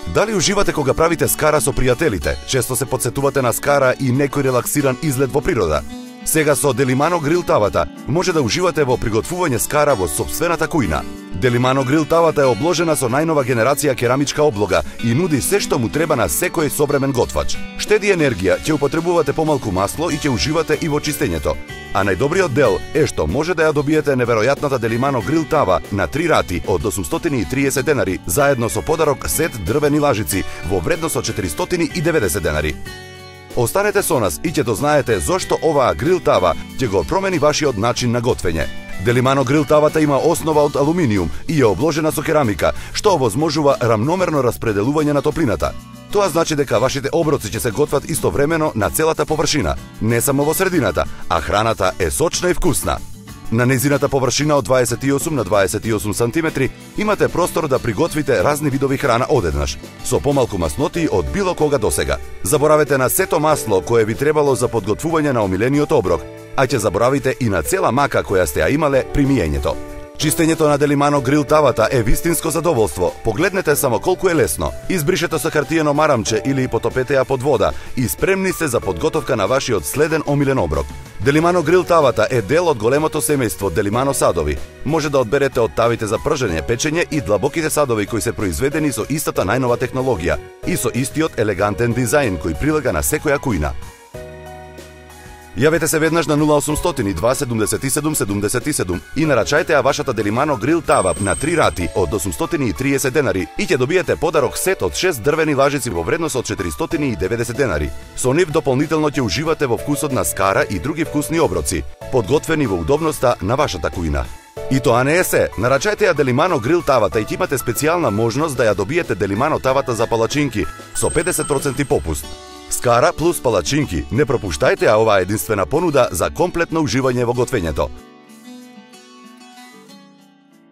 Дали уживате кога правите скара со пријателите? Често се потсетувате на скара и некој релаксиран излет во природа. Сега со Делимано грил тавата може да уживате во приготвување скара во сопствената кујна. Делимано грил тавата е обложена со најнова генерација керамичка облога и нуди се што му треба на секој современ готвач. Штеди енергија, ќе употребувате помалку масло и ќе уживате и во чистењето. А најдобриот дел е што може да ја добиете неверојатната Делимано грил тава на 3 рати од 830 денари, заедно со подарок сет дрвени лажици во вредност од 490 денари. Останете со нас и ќе дознаете зошто оваа грил тава ќе го промени вашиот начин на готвење. Делимано грил тавата има основа од алуминиум и е обложена со керамика, што овозможува рамномерно распределување на топлината. Тоа значи дека вашите оброци ќе се готват истовремено на целата површина, не само во средината, а храната е сочна и вкусна. На незината површина од 28 на 28 сантиметри имате простор да приготвите разни видови храна одеднаш, со помалку масноти од било кога досега. Заборавете на сето масло кое ви требало за подготвување на омилениот оброк, а ќе заборавите и на цела мака која сте ја имале при миењето. Чистењето на Делимано грил тавата е вистинско задоволство. Погледнете само колку е лесно. Избришете со хартиено марамче или потопете ја под вода и спремни сте за подготовка на вашиот следен омилен оброк. Делимано грил тавата е дел од големото семејство Делимано садови. Може да одберете од тавите за пржење, печење и длабоките садови кои се произведени со истата најнова технологија и со истиот елегантен дизајн кој прилега на секоја кујна. Јавете се веднаш на 0800 277 77 и нарачајте ја вашата Делимано грил тава на 3 рати од 830 денари и ќе добиете подарок сет од 6 дрвени лажици во вредност од 490 денари. Со нив дополнително ќе уживате во вкусот на скара и други вкусни оброци, подготвени во удобноста на вашата кујна. И тоа не е се. Нарачајте ја Делимано грил тавата и ќе имате специјална можност да ја добиете Делимано тавата за палачинки со 50% попуст. Скара плюс палачинки. Не пропуштајте ја оваа единствена понуда за комплетно уживање во готвењето.